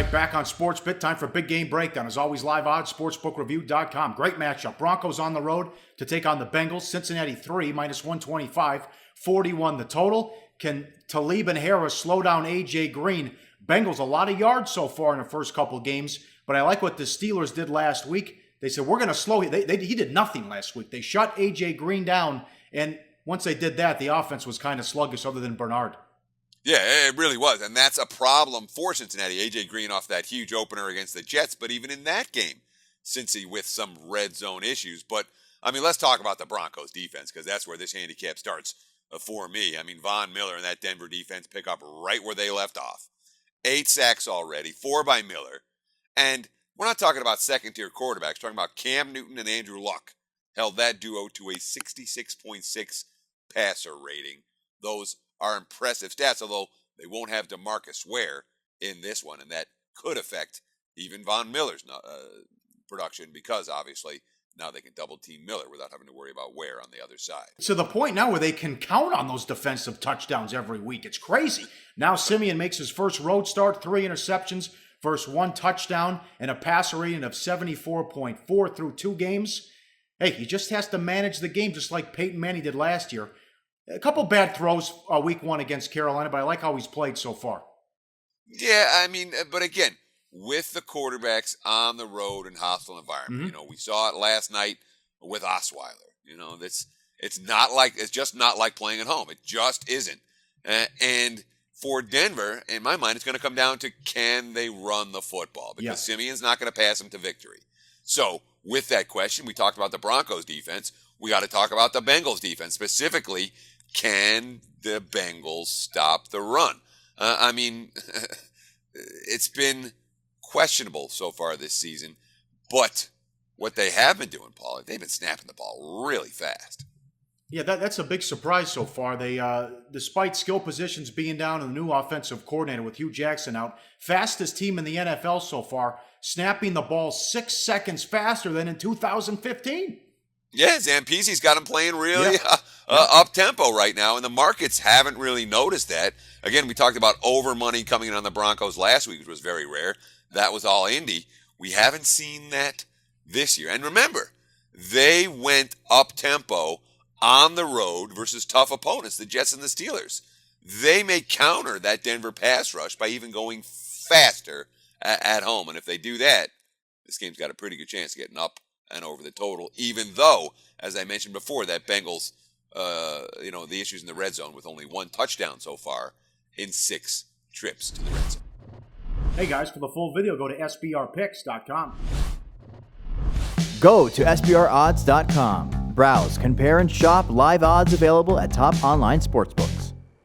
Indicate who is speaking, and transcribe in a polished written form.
Speaker 1: right, back on Sports Bit. Time for Big Game Breakdown. As always, live odds, sportsbookreview.com. Great matchup. Broncos on the road to take on the Bengals. Cincinnati 3, minus 125. 41 the total. Can Talib and Harris slow down A.J. Green? Bengals, a lot of yards so far in the first couple games, but I like what the Steelers did last week. They said, we're going to slow him. He did nothing last week. They shut A.J. Green down, and once they did that, the offense was kind of sluggish other than Bernard.
Speaker 2: Yeah, it really was, and that's a problem for Cincinnati. A.J. Green off that huge opener against the Jets, but even in that game, Cincy with some red zone issues. But, I mean, let's talk about the Broncos defense, because that's where this handicap starts for me. I mean, Von Miller and that Denver defense pick up right where they left off. 8 sacks already, 4 by Miller. And we're not talking about second-tier quarterbacks. We're talking about Cam Newton and Andrew Luck. Held that duo to a 66.6 passer rating. Those are impressive stats, although they won't have DeMarcus Ware in this one, and that could affect even Von Miller's production because, obviously, now they can double-team Miller without having to worry about Ware on the other side.
Speaker 1: To the point now where they can count on those defensive touchdowns every week. It's crazy. Now Simeon makes his first road start, 3 interceptions versus 1 touchdown, and a passer rating of 74.4 through 2 games. Hey, he just has to manage the game just like Peyton Manning did last year. A couple bad throws week 1 against Carolina, but I like how he's played so far.
Speaker 2: Yeah, I mean, but again, with the quarterbacks on the road in hostile environment, we saw it last night with Osweiler. It's just not like playing at home. It just isn't. And for Denver, in my mind, it's going to come down to can they run the football because Simeon's not going to pass them to victory. So with that question, we talked about the Broncos defense. We got to talk about the Bengals defense. Specifically, can the Bengals stop the run? I mean, it's been questionable so far this season, but what they have been doing, Paul, they've been snapping the ball really fast.
Speaker 1: Yeah, that's a big surprise so far. They, despite skill positions being down and the new offensive coordinator with Hugh Jackson out, fastest team in the NFL so far, snapping the ball 6 seconds faster than in 2015.
Speaker 2: Yeah, Zampisi's got him playing really up-tempo right now, and the markets haven't really noticed that. Again, we talked about over money coming in on the Broncos last week, which was very rare. That was all Indy. We haven't seen that this year. And remember, they went up-tempo on the road versus tough opponents, the Jets and the Steelers. They may counter that Denver pass rush by even going faster at home. And if they do that, this game's got a pretty good chance of getting up and over the total, even though, as I mentioned before, that Bengals, the issues in the red zone with only 1 touchdown so far in 6 trips to the red zone.
Speaker 1: Hey guys, for the full video, go to sbrpicks.com.
Speaker 3: Go to sbrodds.com. Browse, compare, and shop live odds available at top online sportsbooks.